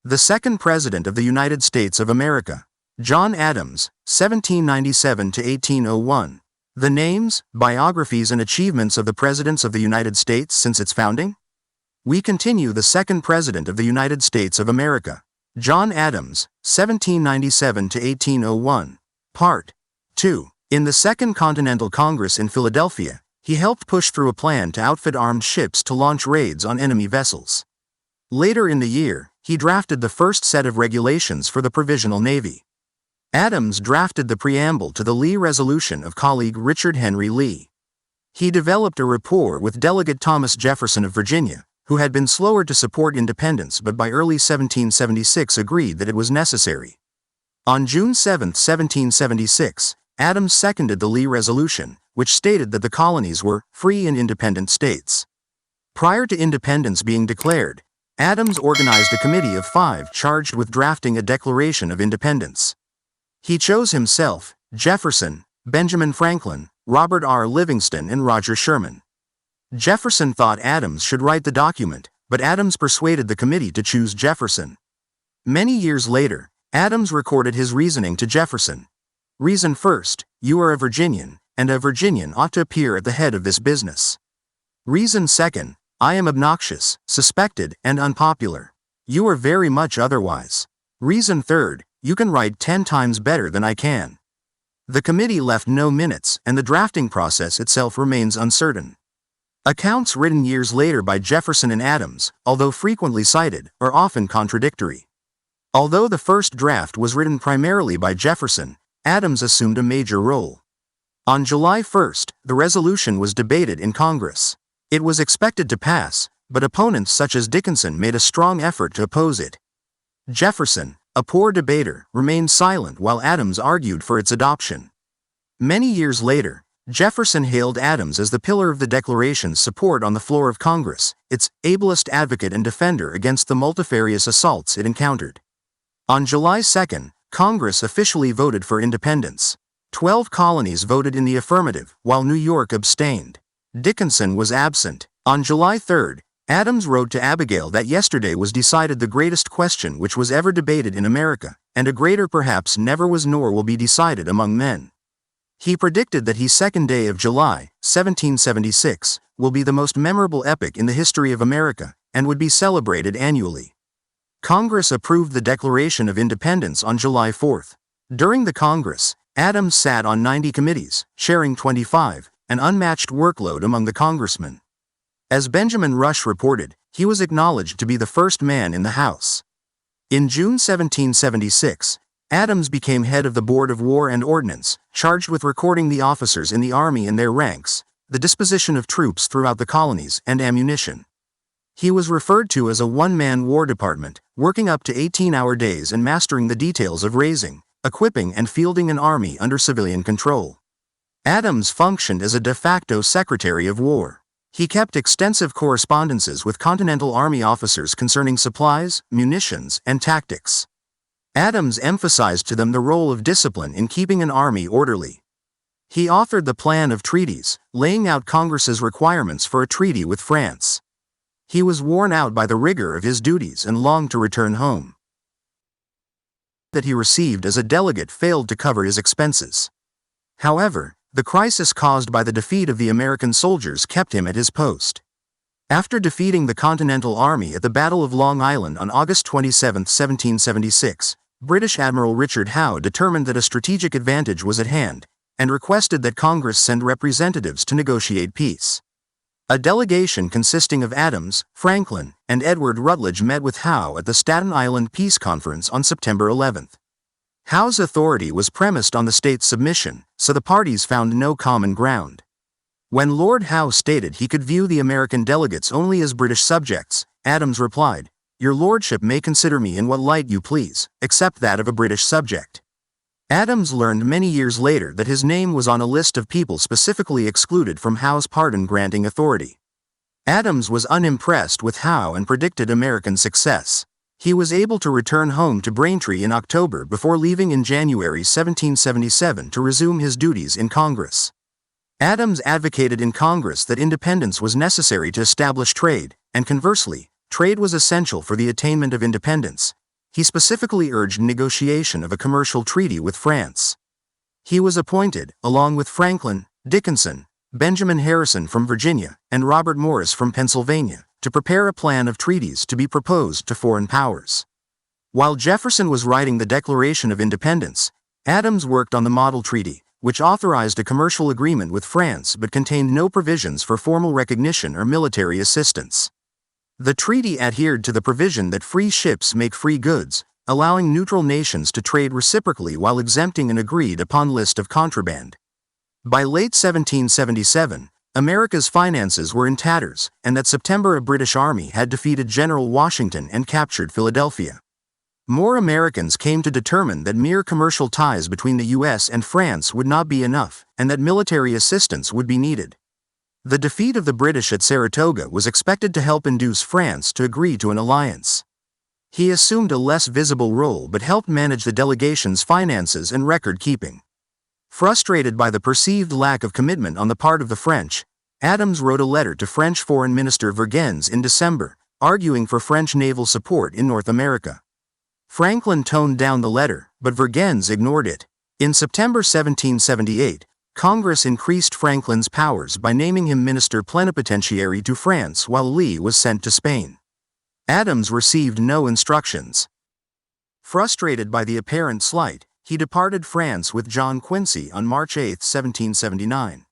The second President of the United States of America. John Adams, 1797 to 1801. The names, biographies and achievements of the Presidents of the United States since its founding? We continue the second President of the United States of America. John Adams, 1797 to 1801. Part 2. In the Second Continental Congress in Philadelphia, he helped push through a plan to outfit armed ships to launch raids on enemy vessels. Later in the year, he drafted the first set of regulations for the Provisional Navy. Adams drafted the preamble to the Lee Resolution of colleague Richard Henry Lee. He developed a rapport with Delegate Thomas Jefferson of Virginia, who had been slower to support independence but by early 1776 agreed that it was necessary. On June 7, 1776, Adams seconded the Lee Resolution, which stated that the colonies were free and independent states. Prior to independence being declared, Adams organized a committee of 5 charged with drafting a Declaration of Independence. He chose himself, Jefferson, Benjamin Franklin, Robert R. Livingston and Roger Sherman. Jefferson thought Adams should write the document, but Adams persuaded the committee to choose Jefferson. Many years later, Adams recorded his reasoning to Jefferson. Reason first, you are a Virginian, and a Virginian ought to appear at the head of this business. Reason second, I am obnoxious, suspected, and unpopular. You are very much otherwise. Reason third, you can write 10 times better than I can. The committee left no minutes, and the drafting process itself remains uncertain. Accounts written years later by Jefferson and Adams, although frequently cited, are often contradictory. Although the first draft was written primarily by Jefferson, Adams assumed a major role. On July 1, the resolution was debated in Congress. It was expected to pass, but opponents such as Dickinson made a strong effort to oppose it. Jefferson, a poor debater, remained silent while Adams argued for its adoption. Many years later, Jefferson hailed Adams as the pillar of the Declaration's support on the floor of Congress, its ablest advocate and defender against the multifarious assaults it encountered. On July 2, Congress officially voted for independence. 12 colonies voted in the affirmative, while New York abstained. Dickinson was absent. On July 3, Adams wrote to Abigail that yesterday was decided the greatest question which was ever debated in America, and a greater perhaps never was nor will be decided among men. He predicted that his second day of July, 1776, will be the most memorable epoch in the history of America, and would be celebrated annually. Congress approved the Declaration of Independence on July 4. During the Congress, Adams sat on 90 committees, sharing 25, an unmatched workload among the congressmen. As Benjamin Rush reported, he was acknowledged to be the first man in the House. In June 1776, Adams became head of the Board of War and Ordnance, charged with recording the officers in the Army and their ranks, the disposition of troops throughout the colonies, and ammunition. He was referred to as a one-man war department, working up to 18-hour days and mastering the details of raising, equipping and fielding an army under civilian control. Adams functioned as a de facto Secretary of War. He kept extensive correspondences with Continental Army officers concerning supplies, munitions, and tactics. Adams emphasized to them the role of discipline in keeping an army orderly. He authored the Plan of Treaties, laying out Congress's requirements for a treaty with France. He was worn out by the rigor of his duties and longed to return home. That he received as a delegate failed to cover his expenses. However, the crisis caused by the defeat of the American soldiers kept him at his post. After defeating the Continental Army at the Battle of Long Island on August 27, 1776, British Admiral Richard Howe determined that a strategic advantage was at hand, and requested that Congress send representatives to negotiate peace. A delegation consisting of Adams, Franklin, and Edward Rutledge met with Howe at the Staten Island Peace Conference on September 11. Howe's authority was premised on the state's submission, so the parties found no common ground. When Lord Howe stated he could view the American delegates only as British subjects, Adams replied, "Your lordship may consider me in what light you please, except that of a British subject." Adams learned many years later that his name was on a list of people specifically excluded from Howe's pardon-granting authority. Adams was unimpressed with Howe and predicted American success. He was able to return home to Braintree in October before leaving in January 1777 to resume his duties in Congress. Adams advocated in Congress that independence was necessary to establish trade, and conversely, trade was essential for the attainment of independence. he specifically urged negotiation of a commercial treaty with France. He was appointed, along with Franklin, Dickinson, Benjamin Harrison from Virginia, and Robert Morris from Pennsylvania, to prepare a plan of treaties to be proposed to foreign powers. While Jefferson was writing the Declaration of Independence, Adams worked on the Model Treaty, which authorized a commercial agreement with France but contained no provisions for formal recognition or military assistance. The treaty adhered to the provision that free ships make free goods, allowing neutral nations to trade reciprocally while exempting an agreed-upon list of contraband. By late 1777, America's finances were in tatters, and that September a British army had defeated General Washington and captured Philadelphia. More Americans came to determine that mere commercial ties between the U.S. and France would not be enough, and that military assistance would be needed. The defeat of the British at Saratoga was expected to help induce France to agree to an alliance. He assumed a less visible role but helped manage the delegation's finances and record-keeping. Frustrated by the perceived lack of commitment on the part of the French, Adams wrote a letter to French Foreign Minister Vergennes in December, arguing for French naval support in North America. Franklin toned down the letter, but Vergennes ignored it. In September 1778, Congress increased Franklin's powers by naming him minister plenipotentiary to France while Lee was sent to Spain. Adams received no instructions. Frustrated by the apparent slight, he departed France with John Quincy on March 8, 1779.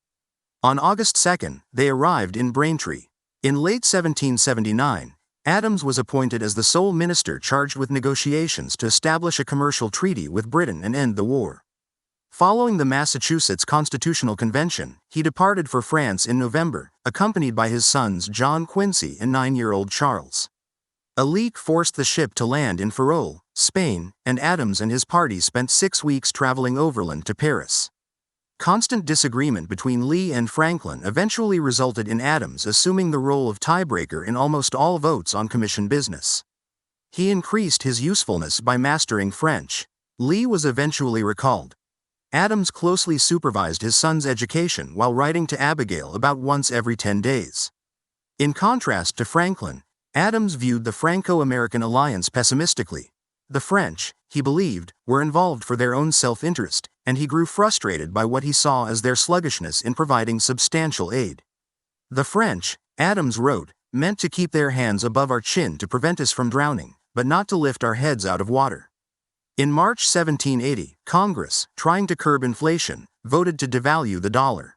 On August 2, they arrived in Braintree. In late 1779, Adams was appointed as the sole minister charged with negotiations to establish a commercial treaty with Britain and end the war. Following the Massachusetts Constitutional Convention, he departed for France in November, accompanied by his sons John Quincy and 9-year-old Charles. A leak forced the ship to land in Ferrol, Spain, and Adams and his party spent 6 weeks traveling overland to Paris. Constant disagreement between Lee and Franklin eventually resulted in Adams assuming the role of tiebreaker in almost all votes on commission business. He increased his usefulness by mastering French. Lee was eventually recalled. Adams closely supervised his son's education while writing to Abigail about once every 10 days. In contrast to Franklin, Adams viewed the Franco-American alliance pessimistically. The French, he believed, were involved for their own self-interest, and he grew frustrated by what he saw as their sluggishness in providing substantial aid. The French, Adams wrote, meant to keep their hands above our chin to prevent us from drowning, but not to lift our heads out of water. In March 1780, Congress, trying to curb inflation, voted to devalue the dollar.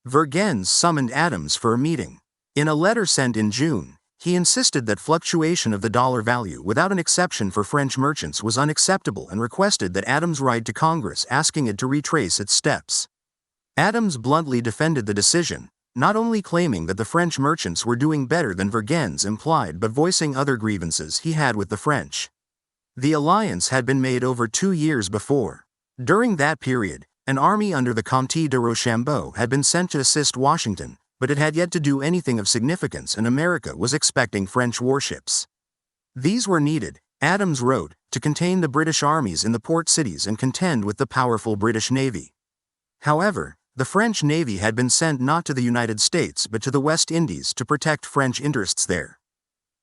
Vergennes summoned Adams for a meeting. In a letter sent in June, he insisted that fluctuation of the dollar value without an exception for French merchants was unacceptable and requested that Adams write to Congress asking it to retrace its steps. Adams bluntly defended the decision, not only claiming that the French merchants were doing better than Vergennes implied but voicing other grievances he had with the French. The alliance had been made over 2 years before. During that period, an army under the Comte de Rochambeau had been sent to assist Washington, but it had yet to do anything of significance and America was expecting French warships. These were needed, Adams wrote, to contain the British armies in the port cities and contend with the powerful British Navy. However, the French Navy had been sent not to the United States but to the West Indies to protect French interests there.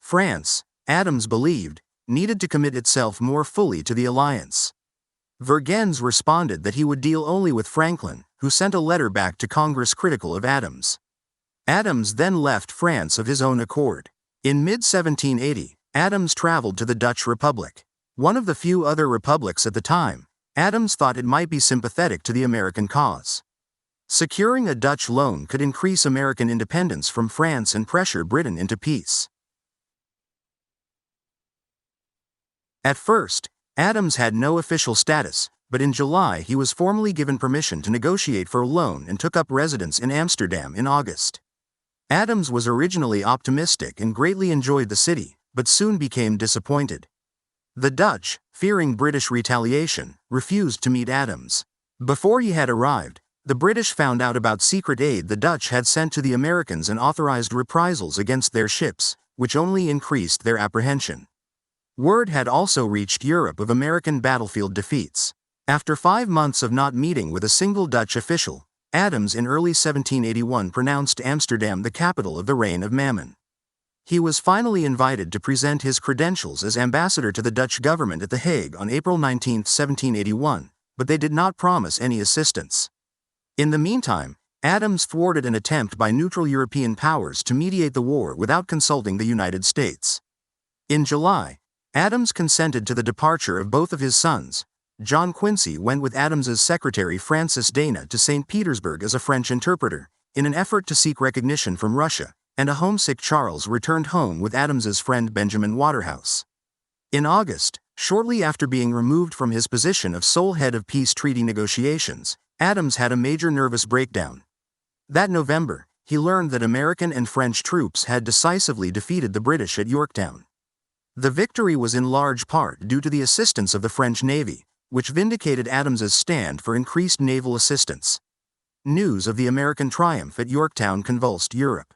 France, Adams believed, needed to commit itself more fully to the alliance. Vergennes responded that he would deal only with Franklin, who sent a letter back to Congress critical of Adams. Adams then left France of his own accord. In mid-1780, Adams traveled to the Dutch Republic. One of the few other republics at the time, Adams thought it might be sympathetic to the American cause. Securing a Dutch loan could increase American independence from France and pressure Britain into peace. At first, Adams had no official status, but in July he was formally given permission to negotiate for a loan and took up residence in Amsterdam in August. Adams was originally optimistic and greatly enjoyed the city, but soon became disappointed. The Dutch, fearing British retaliation, refused to meet Adams. Before he had arrived, the British found out about secret aid the Dutch had sent to the Americans and authorized reprisals against their ships, which only increased their apprehension. Word had also reached Europe of American battlefield defeats. After 5 months of not meeting with a single Dutch official, Adams in early 1781 pronounced Amsterdam the capital of the reign of Mammon. He was finally invited to present his credentials as ambassador to the Dutch government at The Hague on April 19, 1781, but they did not promise any assistance. In the meantime, Adams thwarted an attempt by neutral European powers to mediate the war without consulting the United States. In July, Adams consented to the departure of both of his sons. John Quincy went with Adams's secretary Francis Dana to St. Petersburg as a French interpreter, in an effort to seek recognition from Russia, and a homesick Charles returned home with Adams's friend Benjamin Waterhouse. In August, shortly after being removed from his position of sole head of peace treaty negotiations, Adams had a major nervous breakdown. That November, he learned that American and French troops had decisively defeated the British at Yorktown. The victory was in large part due to the assistance of the French Navy, which vindicated Adams's stand for increased naval assistance. News of the American triumph at Yorktown convulsed Europe.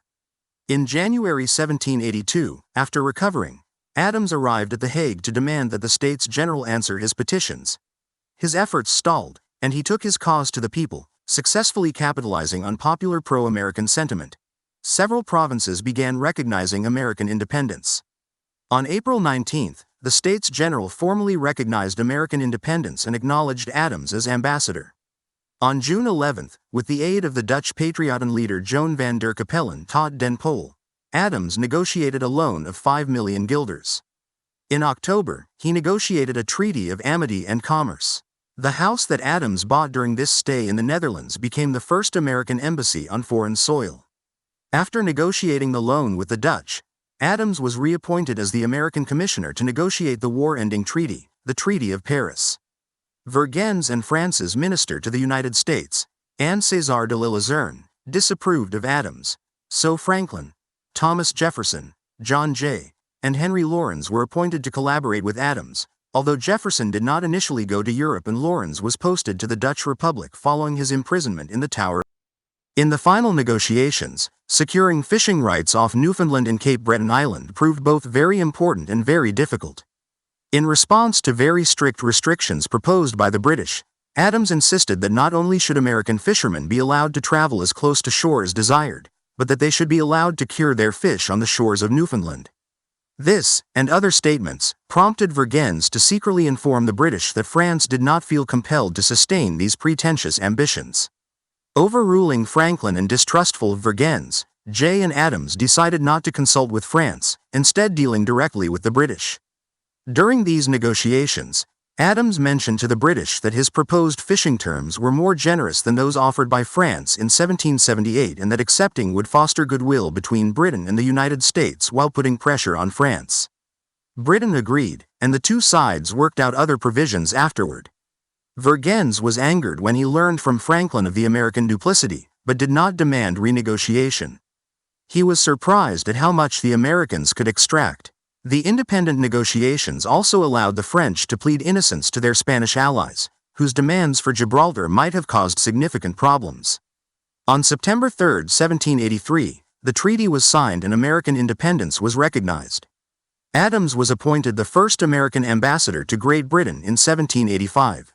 In January 1782, after recovering, Adams arrived at The Hague to demand that the States General answer his petitions. His efforts stalled, and he took his cause to the people, successfully capitalizing on popular pro-American sentiment. Several provinces began recognizing American independence. On April 19, the States General formally recognized American independence and acknowledged Adams as ambassador. On June 11, with the aid of the Dutch Patriotten leader Joan van der Capellen tot den Pol, Adams negotiated a loan of 5 million guilders. In October, he negotiated a treaty of amity and commerce. The house that Adams bought during this stay in the Netherlands became the first American embassy on foreign soil. After negotiating the loan with the Dutch, Adams was reappointed as the American commissioner to negotiate the war-ending treaty, the Treaty of Paris. Vergennes and France's minister to the United States, Anne César de Lilazerne, disapproved of Adams, so Franklin, Thomas Jefferson, John Jay, and Henry Laurens were appointed to collaborate with Adams, although Jefferson did not initially go to Europe and Laurens was posted to the Dutch Republic following his imprisonment in the Tower. In the final negotiations, securing fishing rights off Newfoundland and Cape Breton Island proved both very important and very difficult. In response to very strict restrictions proposed by the British, Adams insisted that not only should American fishermen be allowed to travel as close to shore as desired, but that they should be allowed to cure their fish on the shores of Newfoundland. This, and other statements, prompted Vergennes to secretly inform the British that France did not feel compelled to sustain these pretentious ambitions. Overruling Franklin and distrustful of Vergennes, Jay and Adams decided not to consult with France, instead dealing directly with the British. During these negotiations, Adams mentioned to the British that his proposed fishing terms were more generous than those offered by France in 1778 and that accepting would foster goodwill between Britain and the United States while putting pressure on France. Britain agreed, and the two sides worked out other provisions afterward. Vergennes was angered when he learned from Franklin of the American duplicity, but did not demand renegotiation. He was surprised at how much the Americans could extract. The independent negotiations also allowed the French to plead innocence to their Spanish allies, whose demands for Gibraltar might have caused significant problems. On September 3, 1783, the treaty was signed and American independence was recognized. Adams was appointed the first American ambassador to Great Britain in 1785.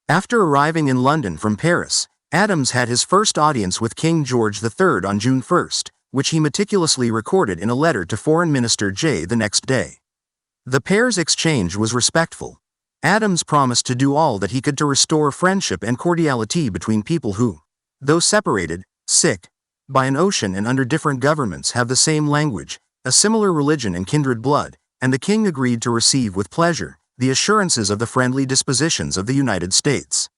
After arriving in London from Paris, Adams had his first audience with King George III on June 1, which he meticulously recorded in a letter to Foreign Minister Jay the next day. The pair's exchange was respectful. Adams promised to do all that he could to restore friendship and cordiality between people who, though separated, by an ocean and under different governments have the same language, a similar religion and kindred blood, and the king agreed to receive with pleasure the assurances of the friendly dispositions of the United States.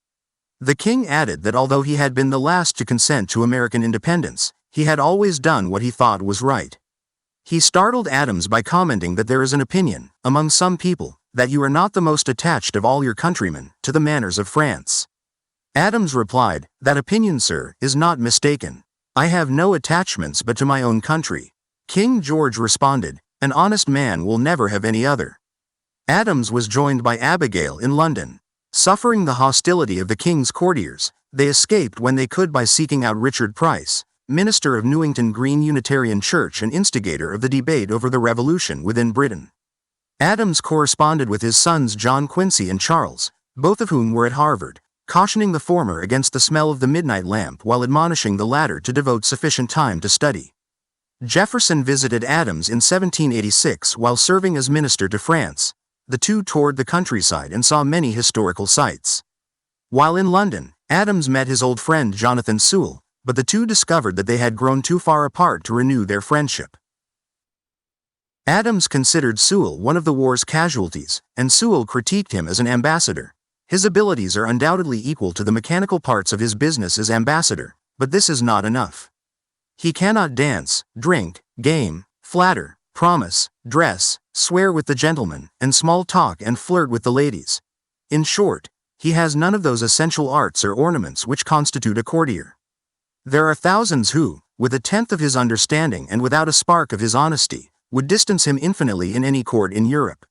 The king added that although he had been the last to consent to American independence, he had always done what he thought was right. He startled Adams by commenting that there is an opinion, among some people, that you are not the most attached of all your countrymen to the manners of France. Adams replied, "That opinion, sir, is not mistaken. I have no attachments but to my own country." King George responded, "An honest man will never have any other." Adams was joined by Abigail in London. Suffering the hostility of the king's courtiers, they escaped when they could by seeking out Richard Price, minister of Newington Green Unitarian Church and instigator of the debate over the Revolution within Britain. Adams corresponded with his sons John Quincy and Charles, both of whom were at Harvard, cautioning the former against the smell of the midnight lamp while admonishing the latter to devote sufficient time to study. Jefferson visited Adams in 1786 while serving as minister to France. The two toured the countryside and saw many historical sites. While in London, Adams met his old friend Jonathan Sewall, but the two discovered that they had grown too far apart to renew their friendship. Adams considered Sewall one of the war's casualties, and Sewall critiqued him as an ambassador. His abilities are undoubtedly equal to the mechanical parts of his business as ambassador, but this is not enough. He cannot dance, drink, game, flatter, promise, dress, swear with the gentlemen, and small talk and flirt with the ladies. In short, he has none of those essential arts or ornaments which constitute a courtier. There are thousands who, with a tenth of his understanding and without a spark of his honesty, would distance him infinitely in any court in Europe.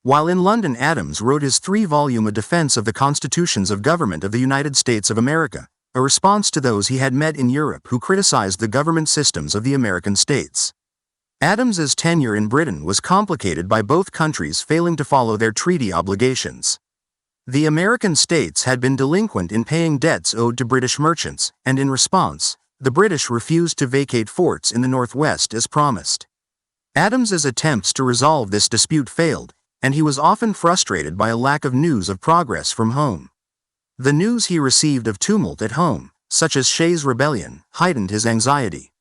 While in London, Adams wrote his 3-volume A Defense of the Constitutions of Government of the United States of America, a response to those he had met in Europe who criticized the government systems of the American states. Adams's tenure in Britain was complicated by both countries failing to follow their treaty obligations. The American states had been delinquent in paying debts owed to British merchants, and in response, the British refused to vacate forts in the Northwest as promised. Adams's attempts to resolve this dispute failed, and he was often frustrated by a lack of news of progress from home. The news he received of tumult at home, such as Shays' rebellion, heightened his anxiety.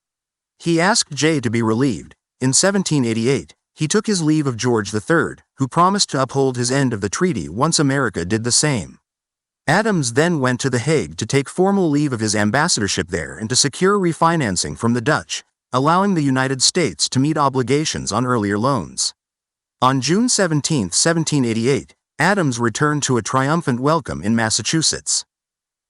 He asked Jay to be relieved. In 1788, he took his leave of George III, who promised to uphold his end of the treaty once America did the same. Adams then went to The Hague to take formal leave of his ambassadorship there and to secure refinancing from the Dutch, allowing the United States to meet obligations on earlier loans. On June 17, 1788, Adams returned to a triumphant welcome in Massachusetts.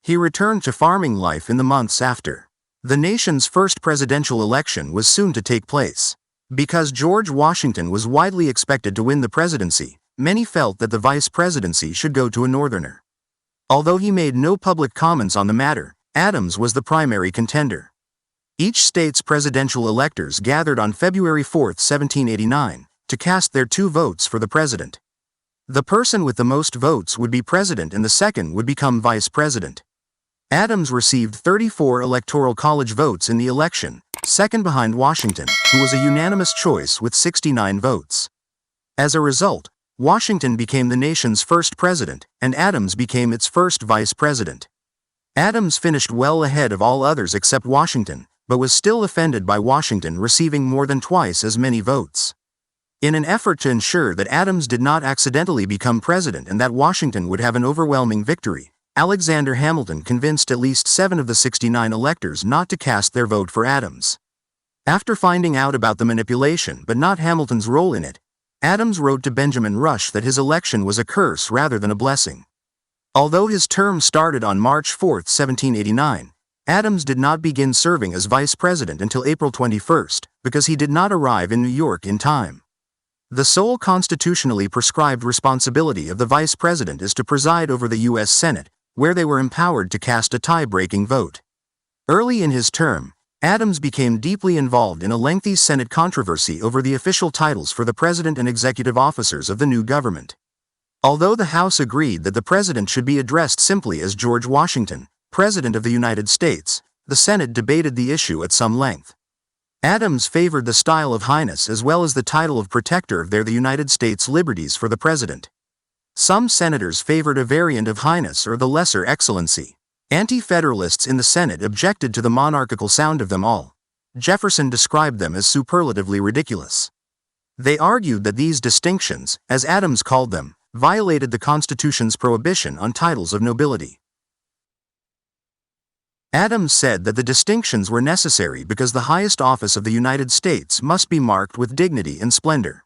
He returned to farming life in the months after. The nation's first presidential election was soon to take place. Because George Washington was widely expected to win the presidency, many felt that the vice presidency should go to a Northerner. Although he made no public comments on the matter, Adams was the primary contender. Each state's presidential electors gathered on February 4, 1789, to cast their 2 votes for the president. The person with the most votes would be president and the second would become vice president. Adams received 34 electoral college votes in the election, second behind Washington, who was a unanimous choice with 69 votes. As a result, Washington became the nation's first president, and Adams became its first vice president. Adams finished well ahead of all others except Washington, but was still offended by Washington receiving more than twice as many votes. In an effort to ensure that Adams did not accidentally become president and that Washington would have an overwhelming victory, Alexander Hamilton convinced at least 7 of the 69 electors not to cast their vote for Adams. After finding out about the manipulation but not Hamilton's role in it, Adams wrote to Benjamin Rush that his election was a curse rather than a blessing. Although his term started on March 4, 1789, Adams did not begin serving as vice president until April 21, because he did not arrive in New York in time. The sole constitutionally prescribed responsibility of the vice president is to preside over the U.S. Senate, where they were empowered to cast a tie-breaking vote. Early in his term, Adams became deeply involved in a lengthy Senate controversy over the official titles for the president and executive officers of the new government. Although the House agreed that the president should be addressed simply as George Washington, President of the United States, the Senate debated the issue at some length. Adams favored the style of Highness as well as the title of Protector of the United States liberties for the president. Some senators favored a variant of Highness or the Lesser Excellency. Anti-Federalists in the Senate objected to the monarchical sound of them all. Jefferson described them as superlatively ridiculous. They argued that these distinctions, as Adams called them, violated the Constitution's prohibition on titles of nobility. Adams said that the distinctions were necessary because the highest office of the United States must be marked with dignity and splendor.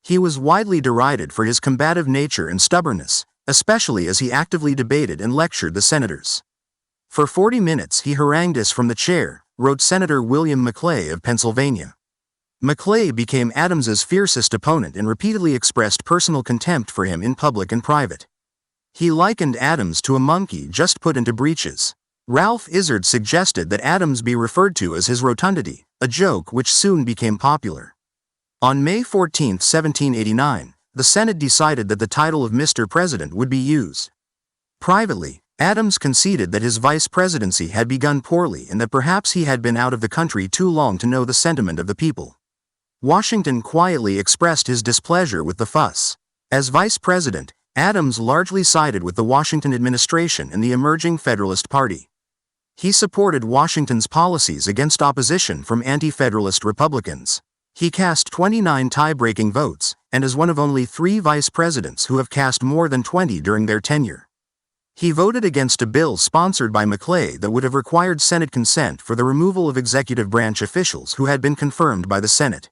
He was widely derided for his combative nature and stubbornness, especially as he actively debated and lectured the senators. For 40 minutes he harangued us from the chair, wrote Senator William Maclay of Pennsylvania. Maclay became Adams's fiercest opponent and repeatedly expressed personal contempt for him in public and private. He likened Adams to a monkey just put into breeches. Ralph Izard suggested that Adams be referred to as his rotundity, a joke which soon became popular. On May 14, 1789, the Senate decided that the title of Mr. President would be used. Privately, Adams conceded that his vice presidency had begun poorly and that perhaps he had been out of the country too long to know the sentiment of the people. Washington quietly expressed his displeasure with the fuss. As vice president, Adams largely sided with the Washington administration and the emerging Federalist Party. He supported Washington's policies against opposition from anti-Federalist Republicans. He cast 29 tie-breaking votes, and is one of only 3 vice presidents who have cast more than 20 during their tenure. He voted against a bill sponsored by Maclay that would have required Senate consent for the removal of executive branch officials who had been confirmed by the Senate.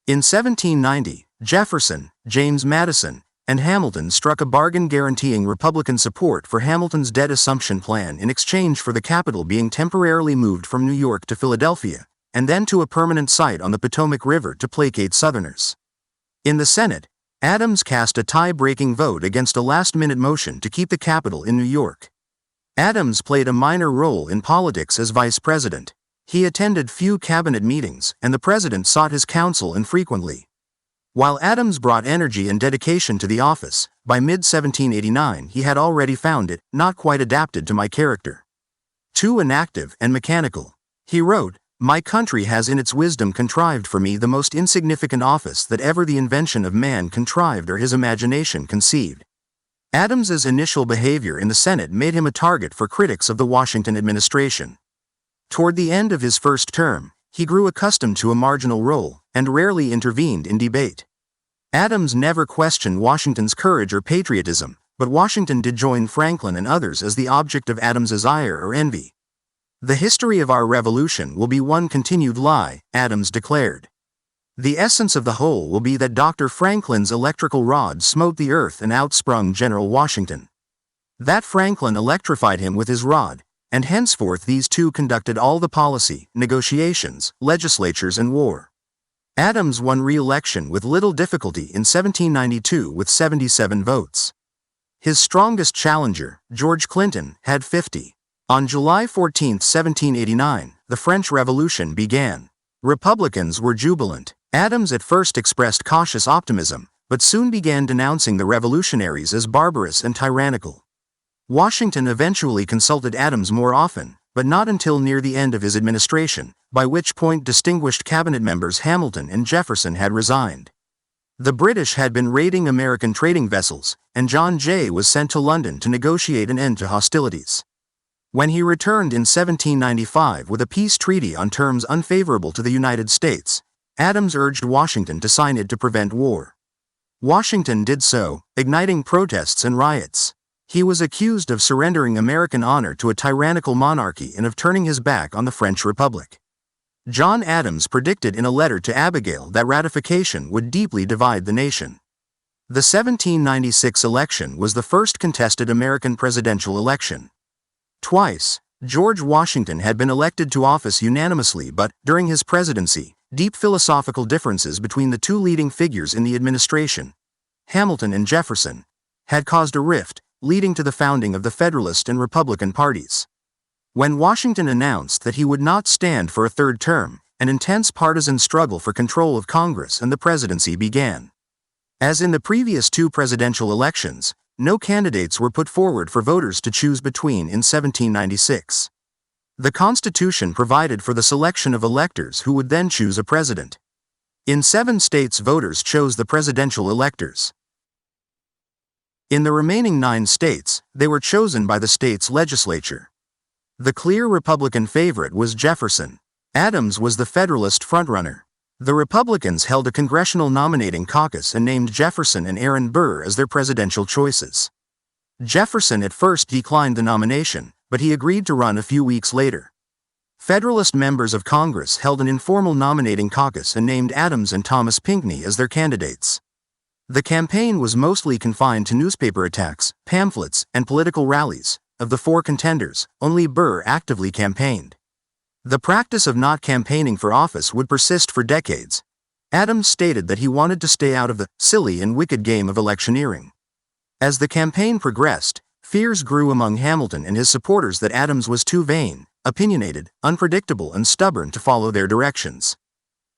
In 1790, Jefferson, James Madison, and Hamilton struck a bargain guaranteeing Republican support for Hamilton's debt assumption plan in exchange for the capital being temporarily moved from New York to Philadelphia, and then to a permanent site on the Potomac River to placate Southerners. In the Senate, Adams cast a tie-breaking vote against a last-minute motion to keep the capital in New York. Adams played a minor role in politics as vice president. He attended few cabinet meetings, and the president sought his counsel infrequently. While Adams brought energy and dedication to the office, by mid-1789 he had already found it not quite adapted to my character. Too inactive and mechanical. He wrote, "My country has in its wisdom contrived for me the most insignificant office that ever the invention of man contrived or his imagination conceived." Adams's initial behavior in the Senate made him a target for critics of the Washington administration. Toward the end of his first term, he grew accustomed to a marginal role, and rarely intervened in debate. Adams never questioned Washington's courage or patriotism, but Washington did join Franklin and others as the object of Adams's ire or envy. "The history of our revolution will be one continued lie," Adams declared. "The essence of the whole will be that Dr. Franklin's electrical rod smote the earth and outsprung General Washington. That Franklin electrified him with his rod, and henceforth these two conducted all the policy, negotiations, legislatures and war." Adams won re-election with little difficulty in 1792 with 77 votes. His strongest challenger, George Clinton, had 50. On July 14, 1789, the French Revolution began. Republicans were jubilant. Adams at first expressed cautious optimism, but soon began denouncing the revolutionaries as barbarous and tyrannical. Washington eventually consulted Adams more often, but not until near the end of his administration, by which point distinguished cabinet members Hamilton and Jefferson had resigned. The British had been raiding American trading vessels, and John Jay was sent to London to negotiate an end to hostilities. When he returned in 1795 with a peace treaty on terms unfavorable to the United States, Adams urged Washington to sign it to prevent war. Washington did so, igniting protests and riots. He was accused of surrendering American honor to a tyrannical monarchy and of turning his back on the French Republic. John Adams predicted in a letter to Abigail that ratification would deeply divide the nation. The 1796 election was the first contested American presidential election. Twice, George Washington had been elected to office unanimously, but, during his presidency, deep philosophical differences between the two leading figures in the administration, Hamilton and Jefferson, had caused a rift, leading to the founding of the Federalist and Republican parties. When Washington announced that he would not stand for a third term, an intense partisan struggle for control of Congress and the presidency began. As in the previous 2 presidential elections, no candidates were put forward for voters to choose between in 1796. The Constitution provided for the selection of electors who would then choose a president. In 7 states, voters chose the presidential electors. In the remaining 9 states, they were chosen by the state's legislature. The clear Republican favorite was Jefferson. Adams was the Federalist frontrunner. The Republicans held a congressional nominating caucus and named Jefferson and Aaron Burr as their presidential choices. Jefferson at first declined the nomination, but he agreed to run a few weeks later. Federalist members of Congress held an informal nominating caucus and named Adams and Thomas Pinckney as their candidates. The campaign was mostly confined to newspaper attacks, pamphlets, and political rallies. Of the 4 contenders, only Burr actively campaigned. The practice of not campaigning for office would persist for decades. Adams stated that he wanted to stay out of the silly and wicked game of electioneering. As the campaign progressed, fears grew among Hamilton and his supporters that Adams was too vain, opinionated, unpredictable, and stubborn to follow their directions.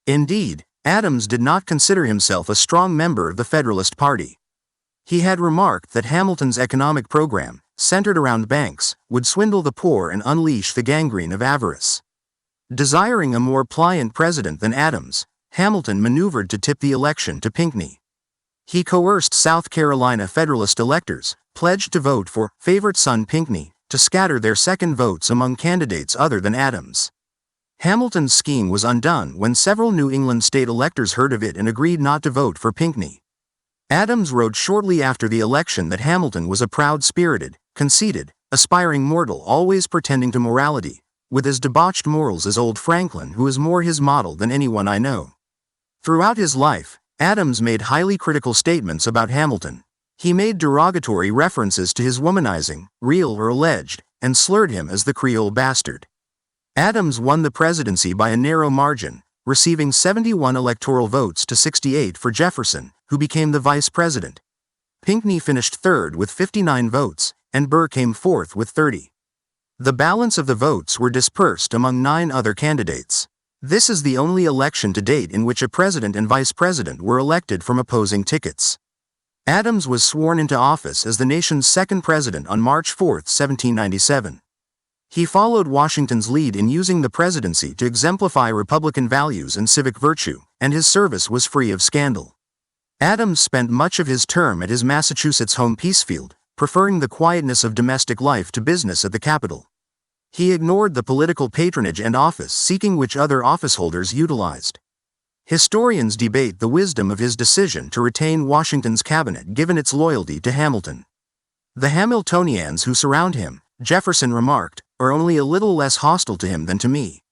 Indeed, Adams did not consider himself a strong member of the Federalist Party. He had remarked that Hamilton's economic program, centered around banks, would swindle the poor and unleash the gangrene of avarice. Desiring a more pliant president than Adams, Hamilton maneuvered to tip the election to Pinckney. He coerced South Carolina Federalist electors, pledged to vote for favorite son Pinckney, to scatter their second votes among candidates other than Adams. Hamilton's scheme was undone when several New England state electors heard of it and agreed not to vote for Pinckney. Adams wrote shortly after the election that Hamilton was a proud-spirited, conceited, aspiring mortal always pretending to morality, with as debauched morals as old Franklin, who is more his model than anyone I know. Throughout his life, Adams made highly critical statements about Hamilton. He made derogatory references to his womanizing, real or alleged, and slurred him as the Creole bastard. Adams won the presidency by a narrow margin, receiving 71 electoral votes to 68 for Jefferson, who became the vice president. Pinckney finished third with 59 votes, and Burr came fourth with 30. The balance of the votes were dispersed among 9 other candidates. This is the only election to date in which a president and vice president were elected from opposing tickets. Adams was sworn into office as the nation's second president on March 4, 1797. He followed Washington's lead in using the presidency to exemplify Republican values and civic virtue, and his service was free of scandal. Adams spent much of his term at his Massachusetts home Peacefield, preferring the quietness of domestic life to business at the Capitol. He ignored the political patronage and office-seeking which other officeholders utilized. Historians debate the wisdom of his decision to retain Washington's cabinet given its loyalty to Hamilton. The Hamiltonians who surround him, Jefferson remarked, are only a little less hostile to him than to me.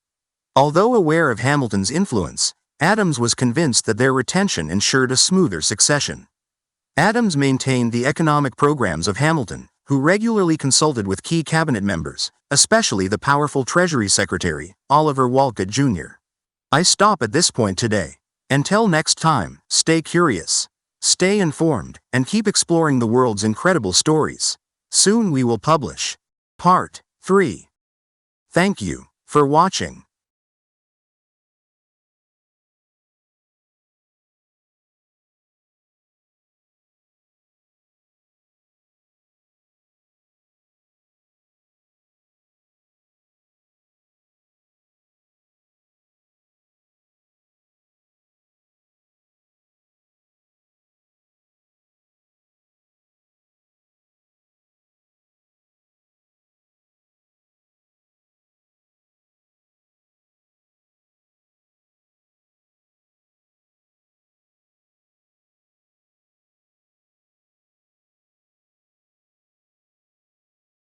Although aware of Hamilton's influence, Adams was convinced that their retention ensured a smoother succession. Adams maintained the economic programs of Hamilton, who regularly consulted with key cabinet members, especially the powerful Treasury Secretary, Oliver Wolcott Jr. I stop at this point today. Until next time, stay curious, stay informed, and keep exploring the world's incredible stories. Soon we will publish Part 3. Thank you for watching.